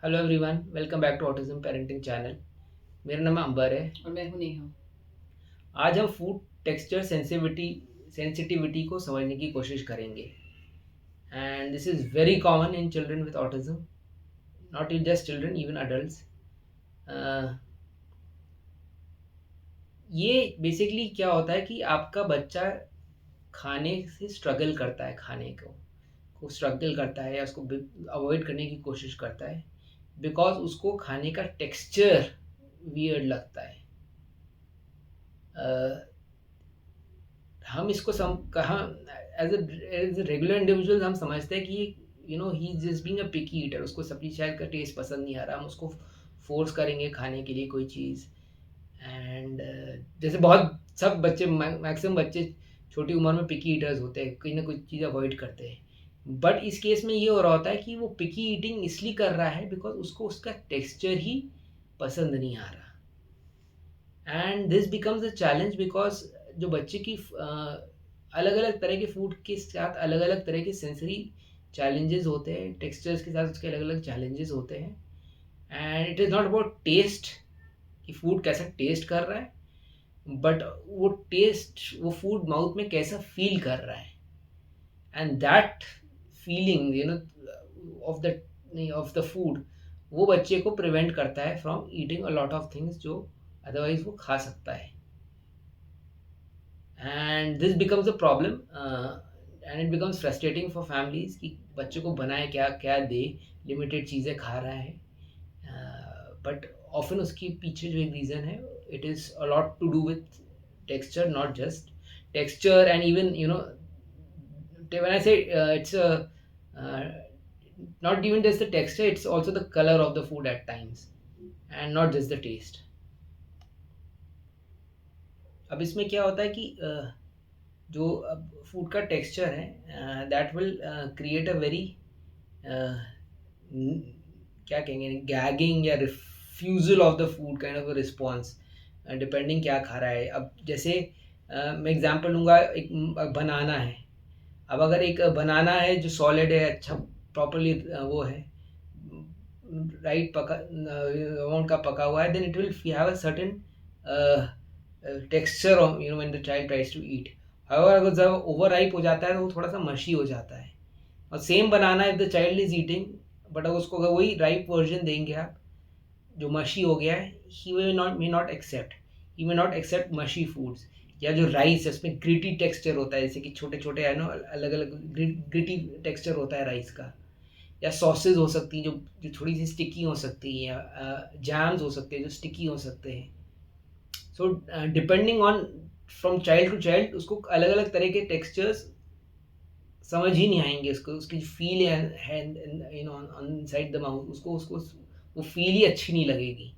Hello everyone, welcome back to autism parenting channel. मेरा नाम अंबर है। और मैं हूँ नेहा। आज हम फूड टेक्सचर सेंसिटिविटी को समझने की कोशिश करेंगे। And this is very common in children with autism, not in just children, even adults. ये बेसिकली क्या होता है कि आपका बच्चा खाने से स्ट्रगल करता है, खाने को स्ट्रगल करता है या उसको अवॉइड करने की कोशिश करता है बिकॉज उसको खाने का टेक्सचर वियर्ड लगता है। हम इसको सम कहाँ एज ए रेगुलर इंडिविजुअल हम समझते हैं कि he just being a picky eater, उसको सब्जी शायद का टेस्ट पसंद नहीं आ रहा, हम उसको फोर्स करेंगे खाने के लिए कोई चीज़। एंड जैसे बहुत सब बच्चे, मैक्सिमम बच्चे छोटी उम्र में पिकी ईटर्स होते हैं, कोई ना कोई चीज़ अवॉइड करते हैं। बट इस केस में ये हो रहा होता है कि वो पिकी ईटिंग इसलिए कर रहा है बिकॉज उसको उसका टेक्सचर ही पसंद नहीं आ रहा। And this becomes a challenge because जो बच्चे की अलग अलग तरह के फूड के साथ अलग अलग तरह के सेंसरी चैलेंजेस होते हैं, टेक्सचर्स के साथ उसके अलग अलग चैलेंजेस होते हैं। And it is not about taste कि फूड कैसा टेस्ट कर रहा है, बट वो टेस्ट, वो फूड माउथ में कैसा फील कर रहा है। And that feeling of the of the food वो बच्चे को प्रिवेंट करता है from eating a lot of things जो अदरवाइज वो खा सकता है। And this becomes a problem and it becomes frustrating for families कि बच्चे को बनाए क्या क्या दे, लिमिटेड चीज़ें खा रहा है। बट ऑफन उसके पीछे जो एक रीज़न है, it is a lot to do with texture, not just texture and even when I say it's a not even just the texture, it's also the color of the food at times and not just the taste. अब इसमें क्या होता है कि जो food का texture है that will create a very क्या कहेंगे, गैगिंग या refusal of the food kind of a response, depending क्या खा रहा है। अब जैसे मैं एग्जांपल लूँगा, एक बनाना है। अब अगर एक बनाना है जो सॉलिड है, अच्छा प्रॉपरली वो है, राइट पका अमाउंट का पका हुआ है, then it will have a certain texture of when the child tries to eat. However अगर जब ओवर राइप हो जाता है तो वो थोड़ा सा मशी हो जाता है। और same banana if the child is eating, but अगर उसको अगर वही राइप वर्जन देंगे आप जो मशी हो गया है, he will not may not accept, he may not accept mushy foods. या जो राइस है उसमें ग्रिटी टेक्सचर होता है, जैसे कि छोटे छोटे है ना अलग अलग ग्रिटी टेक्सचर होता है राइस का। या सॉसेज हो सकती हैं जो जो थोड़ी सी स्टिकी हो सकती हैं, या जैम्स हो सकते हैं जो स्टिकी हो सकते हैं। So depending on from child to child उसको अलग अलग तरह के टेक्सचर्स समझ ही नहीं आएंगे, उसको उसकी फील है ऑन साइड द माउथ, उसको उसको वो फील ही अच्छी नहीं लगेगी।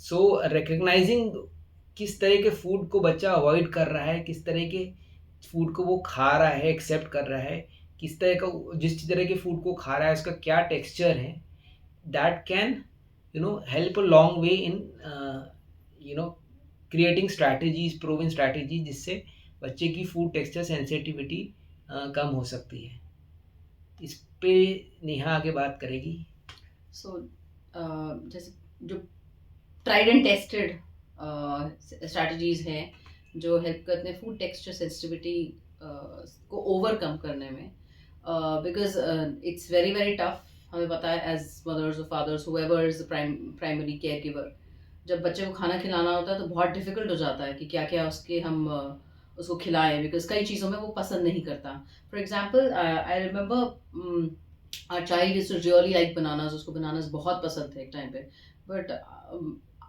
सो रिकग्नाइजिंग किस तरह के फूड को बच्चा अवॉइड कर रहा है, किस तरह के फूड को वो खा रहा है, एक्सेप्ट कर रहा है, किस तरह का, जिस तरह के फूड को खा रहा है उसका क्या टेक्सचर है, that can help a long way in you know creating strategies, proven strategies, जिससे बच्चे की फूड टेक्सचर सेंसिटिविटी कम हो सकती है। इस पे नेहा आगे बात करेगी। सो जैसे जो ट्राइड एंड टेस्टेड स्ट्रैटेजीज हैं जो हेल्प करते हैं फूड टेक्सचर सेंसिटिविटी को ओवरकम करने में, because it's very very tough. हमें पता है एज मदर्स और fathers however is the primary caregiver, जब बच्चे को खाना खिलाना होता है तो बहुत डिफिकल्ट हो जाता है कि क्या क्या उसके हम उसको खिलाएं, बिकॉज कई चीज़ों में वो पसंद नहीं करता। For example I remember our child used to really like bananas, उसको bananas बहुत पसंद थे एक टाइम पे, but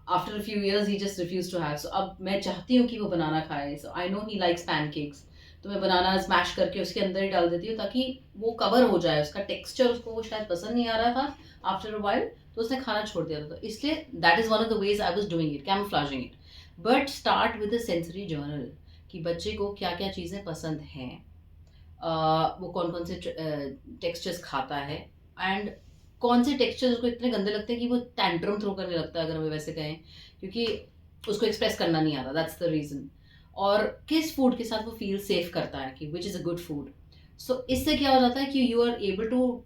after a few years he just refused to have. So अब मैं चाहती हूँ कि वो बनाना खाए, so I know he likes pancakes, तो मैं बनाना स्मैश करके उसके अंदर ही डाल देती हूँ ताकि वो कवर हो जाए, उसका टेक्सचर उसको वो शायद पसंद नहीं आ रहा था आफ्टर अ वाइल, तो उसने खाना छोड़ दिया था। तो इसलिए that is one of the ways I was doing it, camouflaging it. But start with a sensory journal कि बच्चे को क्या क्या चीज़ें पसंद हैं, वो कौन कौन से टेक्सचर्स खाता है, एंड कौन से टेक्सचर्स उसको इतने गंदे लगते हैं कि वो टैंट्रम थ्रो करने लगता है, अगर हमें वैसे कहें, क्योंकि उसको एक्सप्रेस करना नहीं आता, दैट्स द रीज़न। और किस फूड के साथ वो फील सेफ करता है कि which is a good food. So इससे क्या हो जाता है कि you are able to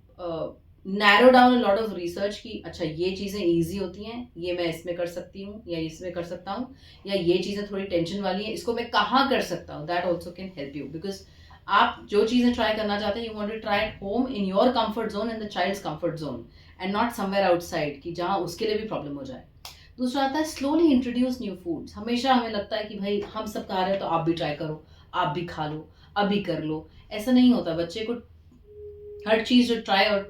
narrow down a lot of research कि अच्छा ये चीज़ें ईज़ी होती हैं, ये मैं इसमें कर सकती हूँ या इसमें कर सकता हूँ, या ये चीज़ें थोड़ी टेंशन वाली हैं, इसको मैं कहाँ कर सकता हूँ, that also can help you, because आप जो चीज़ें ट्राई करना चाहते हैं, you want to try at home in your comfort zone and the child's comfort zone, and not somewhere outside कि जहाँ उसके लिए भी प्रॉब्लम हो जाए। दूसरा आता है स्लोली इंट्रोड्यूस न्यू फूड्स। हमेशा हमें लगता है कि भाई हम सब खा रहे हैं तो आप भी ट्राई करो, आप भी खा लो, अभी कर लो। ऐसा नहीं होता। बच्चे को हर चीज़ जो ट्राई और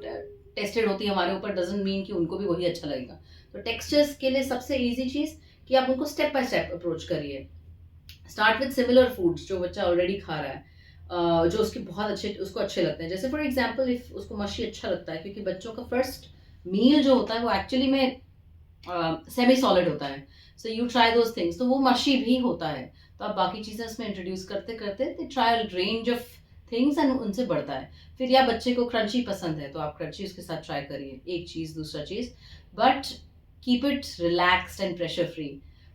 टेस्टेड होती है हमारे ऊपर डजंट मीन कि उनको भी वही अच्छा लगेगा। तो टेक्सचर्स के लिए सबसे ईजी चीज़ कि आप उनको स्टेप बाय स्टेप अप्रोच करिए। स्टार्ट विद सिमिलर फूड्स जो बच्चा ऑलरेडी खा रहा है, जो उसके बहुत अच्छे उसको अच्छे लगते हैं। जैसे फॉर एग्जांपल इफ उसको मशी अच्छा लगता है, क्योंकि बच्चों का फर्स्ट मील जो होता है वो एक्चुअली में सेमी सॉलिड होता है, so you try those things, तो वो मशी भी होता है। तो आप बाकी चीज़ें उसमें इंट्रोड्यूस करते करते they try range of things and उनसे बढ़ता है। फिर या बच्चे को क्रंची पसंद है तो आप क्रंची उसके साथ ट्राई करिए, एक चीज़ दूसरा चीज़, but keep it relaxed and pressure free.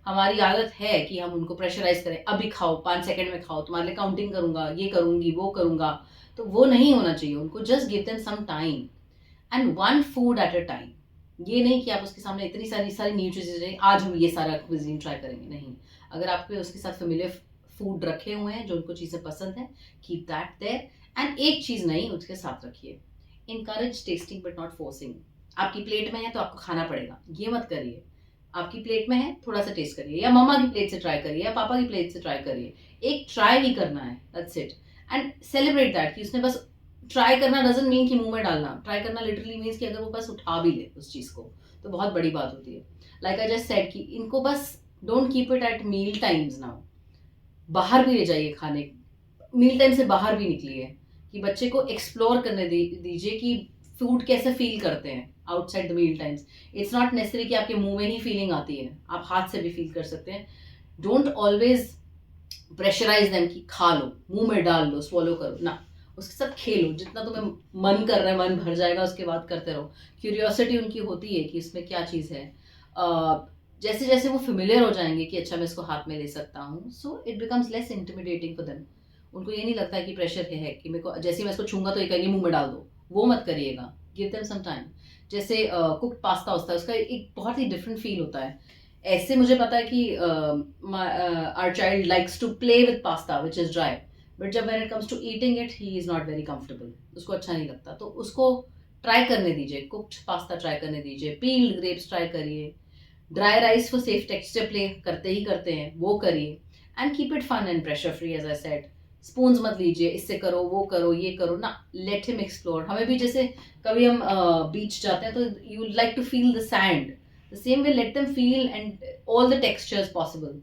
हमारी आदत है कि हम उनको प्रेशराइज करें, अभी खाओ, 5 सेकंड में खाओ, तुम्हारे लिए काउंटिंग करूंगा, ये करूंगी, वो करूंगा। तो वो नहीं होना चाहिए। उनको just give them some time and one food at a time. ये नहीं कि आप उसके सामने इतनी सारी सारी न्यू चीज़ें आज हम ये सारा क्विजीन ट्राई करेंगे, नहीं। अगर आपके उसके साथ फेमिलियर फूड रखे हुए हैं जो उनको चीज़ें पसंद है, कीप दैट देयर, एंड एक चीज़ नहीं उसके साथ रखिए, encourage testing but not forcing. आपकी प्लेट में है तो आपको खाना पड़ेगा, ये मत करिए। आपकी प्लेट में है, थोड़ा सा टेस्ट करिए, या मम्मा की प्लेट से ट्राई करिए, या पापा की प्लेट से ट्राई करिए। एक ट्राई ही करना है, that's it. And celebrate that कि उसने बस ट्राई करना डजंट मीन कि मुंह में डालना। ट्राई करना लिटरली मीन्स कि अगर वो बस उठा भी ले उस चीज़ को, तो बहुत बड़ी बात होती है। लाइक आई जस्ट सेड कि इनको बस don't keep it at meal times now. बाहर भी ले जाइए खाने, मील टाइम से बाहर भी निकलिए, कि बच्चे को एक्सप्लोर करने दीजिए कि फूड कैसे फील करते हैं outside the meal times. It's not necessary कि आपके मुंह में ही फीलिंग आती है, आप हाथ से भी फील कर सकते हैं। डोंट ऑलवेज प्रेशराइज देम कि खा लो, मुंह में डाल लो, swallow करो ना। उसके साथ खेलो, जितना तुम्हें मन कर रहा है, मन भर जाएगा उसके बाद करते रहो। क्यूरियोसिटी उनकी होती है कि इसमें क्या चीज़ है। जैसे जैसे वो फेमिलियर हो जाएंगे कि अच्छा मैं इसको हाथ में ले सकता हूँ, so it becomes less intimidating for them. उनको ये नहीं लगता है कि प्रेशर है कि मेरे को जैसे ही मैं इसको छूंगा तो ये कहेंगे मुंह में डाल दो। वो मत करिएगा, गिव देम सम टाइम। जैसे कुक्ड पास्ता होता है, उसका एक बहुत ही डिफरेंट फील होता है। ऐसे मुझे पता है कि our child likes to play with pasta which is dry, but जब when it comes to eating it he is not very comfortable, उसको अच्छा नहीं लगता। तो उसको ट्राई करने दीजिए, कुक्ड पास्ता ट्राई करने दीजिए, पील्ड ग्रेप्स ट्राई करिए, ड्राई राइस को सेफ टेक्सचर प्ले करते ही करते हैं वो करिए, and keep it fun and pressure free as I said. Spoons मत लीजिए, इससे करो वो करो ये करो ना, लेट हिम एक्सप्लोर। हमें भी जैसे कभी हम बीच जाते हैं तो you like to feel the sand, the same way let them feel and all the textures possible.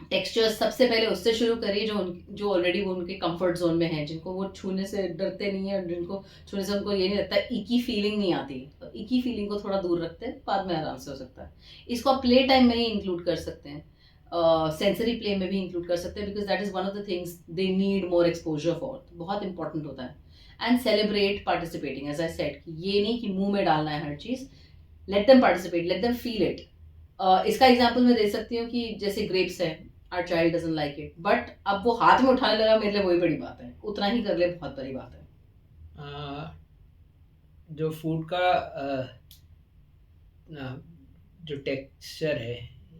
Textures सबसे पहले उससे शुरू करिए जो ऑलरेडी वो उनके कंफर्ट जोन में है, जिनको वो छूने से डरते नहीं है, जिनको छूने से उनको ये नहीं लगता, इकी फीलिंग नहीं आती। तो इकी फीलिंग को थोड़ा दूर रखते हैं, बाद में आराम से हो सकता है। इसको आप प्ले टाइम में ही इंक्लूड कर सकते हैं, सेंसरी प्ले में भी इंक्लूड कर सकते हैं, because that is one of the things they need more exposure for, बहुत इंपॉर्टेंट होता है। And celebrate participating, as I said, ये नहीं कि मुंह में डालना है हर चीज़। Let them participate, let them feel it. इसका एग्जाम्पल मैं दे सकती हूँ कि जैसे ग्रेप्स है, our child doesn't like it, but अब वो हाथ में उठाने लगा, मेरे लिए वही बड़ी बात है। उतना ही कर ले, बहुत बड़ी बात है। अ, जो फूड का जो टेक्सचर है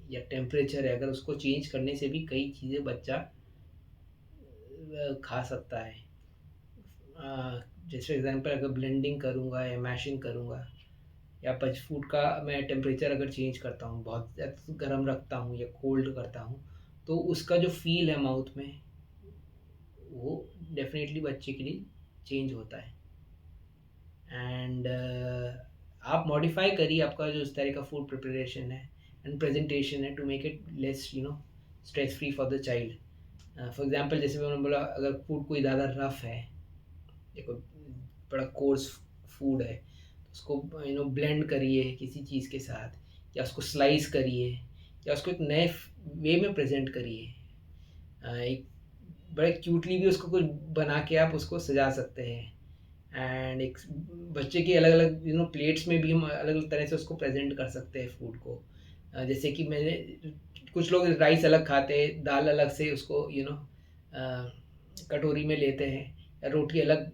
या टेम्परेचर है, अगर उसको चेंज करने से भी कई चीज़ें बच्चा खा सकता है। जैसे एग्जांपल, अगर ब्लेंडिंग करूँगा या मैशिंग करूँगा, या पच फूड का मैं टेम्परेचर अगर चेंज करता हूँ, बहुत ज़्यादा गर्म रखता हूँ या कोल्ड करता हूँ, तो उसका जो फ़ील है माउथ में, वो डेफ़िनेटली बच्चे के लिए चेंज होता है। एंड आप मॉडिफाई करिए आपका जो इस तरह का फूड प्रिपरेशन है एंड प्रेजेंटेशन है, to make it less stress free for the child. For example, जैसे मैंने बोला, अगर फूड कोई ज़्यादा रफ़ है या कोई बड़ा कोर्स फूड है, तो उसको ब्लेंड करिए किसी चीज़ के साथ, या उसको स्लाइस करिए, या उसको एक नए वे में प्रेजेंट करिए। एक बड़े क्यूटली भी उसको कुछ बना के आप उसको सजा सकते हैं। एंड एक बच्चे के अलग अलग प्लेट्स में भी हम अलग अलग तरह से उसको प्रेजेंट कर सकते हैं फूड को। जैसे कि मैंने, कुछ लोग राइस अलग खाते हैं, दाल अलग से उसको कटोरी में लेते हैं, या रोटी अलग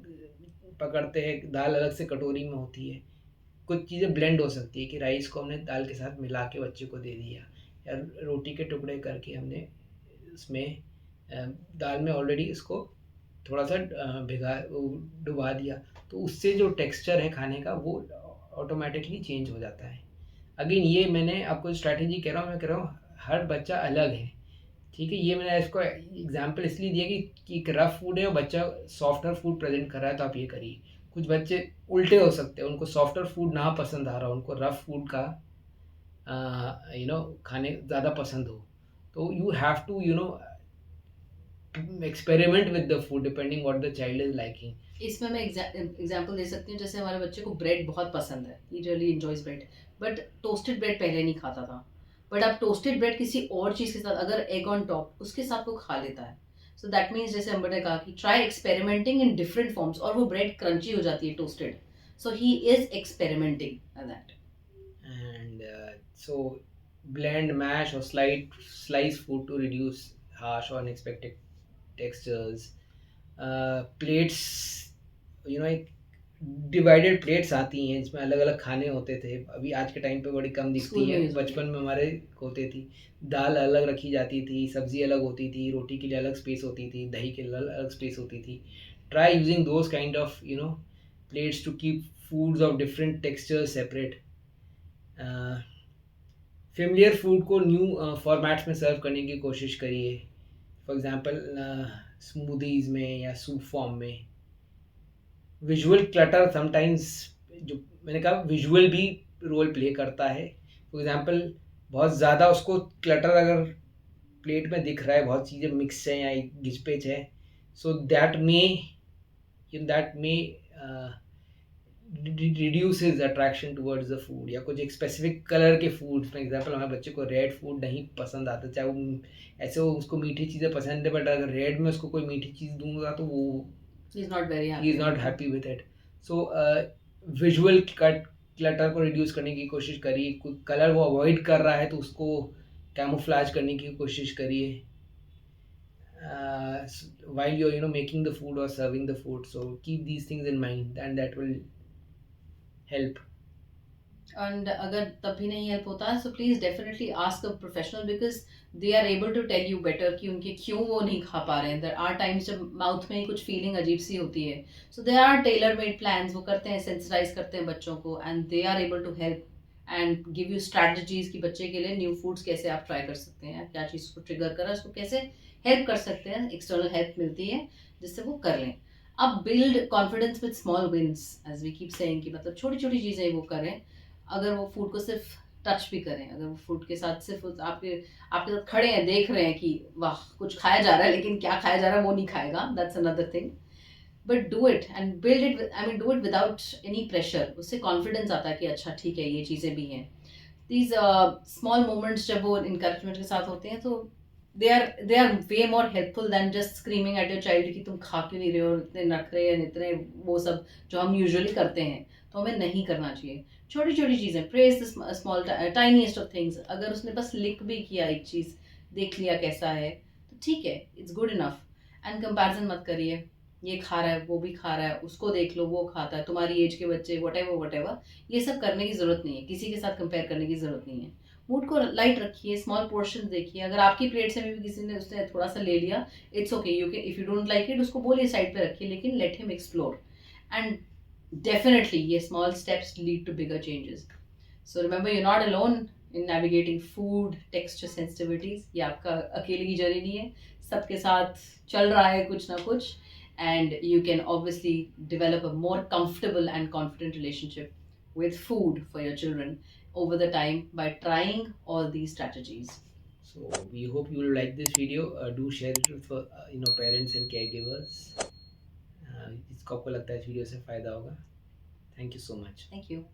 पकड़ते हैं, दाल अलग से कटोरी में होती है। कुछ चीज़ें ब्लेंड हो सकती है कि राइस को हमने दाल के साथ मिला के बच्चे को दे दिया, या रोटी के टुकड़े करके हमने उसमें दाल में ऑलरेडी इसको थोड़ा-सा डुबा दिया, तो उससे जो टेक्सचर है खाने का वो ऑटोमैटिकली चेंज हो जाता है। अगेन ये मैंने आपको स्ट्रैटेजी कह रहा हूँ, मैं कह रहा हूँ हर बच्चा अलग है, ठीक है? ये मैंने इसको एग्ज़ाम्पल इसलिए दिया कि एक रफ़ फूड है और बच्चा सॉफ्टर फूड प्रेज़ेंट कर रहा है तो आप ये करिए। कुछ बच्चे उल्टे हो सकते हैं, उनको सॉफ्टर फूड ना पसंद आ रहा हो, उनको रफ़ फूड का खाने ज़्यादा पसंद हो। तो you have to experiment with the food depending what the child is liking. इसमें मैं एग्जांपल दे सकती हूँ, जैसे हमारे बच्चे को ब्रेड बहुत पसंद है, he really enjoys bread, but toasted bread पहले नहीं खाता था, बट अब टोस्टेड ब्रेड किसी और चीज़ के साथ, अगर एग ऑन टॉप, उसके साथ वो खा लेता है। सो दैट मीन्स जैसे अंबर ने कहा कि try experimenting in different forms, और वो ब्रेड क्रंची हो जाती है toasted, so he is experimenting that. And so blend, mash or slice food to reduce harsh or unexpected textures. Plates, एक डिवाइडेड प्लेट्स आती हैं जिसमें अलग अलग खाने होते थे, अभी आज के टाइम पे बड़ी कम दिखती स्कूल में हैं, यूज होती बचपन है। में हमारे होती थी। दाल अलग रखी जाती थी, सब्जी अलग होती थी, रोटी के लिए अलग स्पेस होती थी, दही के लिए अलग स्पेस होती थी। Try using those kind of plates to keep foods of different textures separate. Familiar food को न्यू फॉर्मेट्स में सर्व करने की कोशिश करिए, फॉर एग्जांपल स्मूदीज़ में या सूप फॉर्म में। विजुअल क्लटर समटाइम्स, जो मैंने कहा विजुअल भी रोल प्ले करता है। फॉर एग्जांपल बहुत ज़्यादा उसको क्लटर अगर प्लेट में दिख रहा है, बहुत चीज़ें मिक्स हैं या घिच-पिच है, so that may reduce his attraction towards the food, या कुछ एक स्पेसिफिक कलर के फूड, फॉर एग्जांपल हमारे बच्चे को रेड फूड नहीं पसंद आता, चाहे वो ऐसे वो उसको मीठी चीज़ें पसंद है, बट अगर रेड में उसको कोई मीठी चीज़ दूंगा तो वो he is not very he happy is not with happy with it. So visual clutter को रिड्यूस करने की कोशिश करिए, कोई कलर वो अवॉइड कर रहा है तो उसको कैमोफ्लेज करने की कोशिश करिए while you're making the food or serving the food. So keep these things in mind and that will help. And अगर तब भी नहीं हेल्प होता है, so please definitely ask a professional, because they are able to tell you better कि उनके क्यों वो नहीं खा पा रहे हैं। देयर आर टाइम्स जब माउथ में ही कुछ फीलिंग अजीब सी होती है, so they are tailor made plans, वो करते हैं, सेंसिटाइज करते हैं बच्चों को, and they are able to help and give you strategies कि बच्चे के लिए न्यू फूड्स कैसे आप ट्राई कर सकते हैं, क्या चीज़ को ट्रिगर करा, उसको कैसे हेल्प कर सकते हैं, एक्सटर्नल हेल्प मिलती है जिससे वो कर लें। अब build confidence with small wins, as we keep saying कि मतलब छोटी छोटी चीज़ें वो करें। अगर वो फूड को सिर्फ टच भी करें, अगर वो फूड के साथ सिर्फ आपके आपके साथ खड़े हैं, देख रहे हैं कि वाह कुछ खाया जा रहा है, लेकिन क्या खाया जा रहा है वो नहीं खाएगा, that's another thing. But do it and build it, I mean do it without any pressure, उससे कॉन्फिडेंस आता है कि अच्छा ठीक है ये चीज़ें भी हैं। दीज स्मॉल मोमेंट्स जब वो इंकरेजमेंट के साथ होते हैं, तो they are way more helpful than just screaming at your child कि तुम खा क्यों नहीं रहे हो, इतने नखरे हैं, इतने वो सब जो हम यूजुअली करते हैं, तो हमें नहीं करना चाहिए। छोटी छोटी चीज़ें, praise the small tiniest of things, अगर उसने बस लिख भी किया एक चीज़, देख लिया कैसा है, तो ठीक है, it's good enough. And comparison मत करिए, ये खा रहा है वो भी खा रहा है, उसको देख लो वो खाता है, तुम्हारी एज के बच्चे, वट एवर, ये सब करने की ज़रूरत नहीं है, किसी के साथ कंपेयर करने की ज़रूरत नहीं है। मूड को लाइट रखिए, स्मॉल पोर्शन देखिए, अगर आपकी प्लेट से भी किसी ने उसने थोड़ा सा ले लिया, it's okay, you can, if you don't like it उसको बोलिए साइड पे रखिए, लेकिन let him explore, and definitely ये small steps lead to bigger changes. So remember, you're not alone in navigating food texture sensitivities, ये आपका अकेले की जर्नी नहीं है, सबके साथ चल रहा है कुछ ना कुछ, and you can obviously develop a more comfortable and confident relationship with food for your children over the time by trying all these strategies. So we hope you will like this video. Do share it with parents and caregivers. इसको आपको लगता है इस video से फ़ायदा होगा। Thank you so much. Thank you.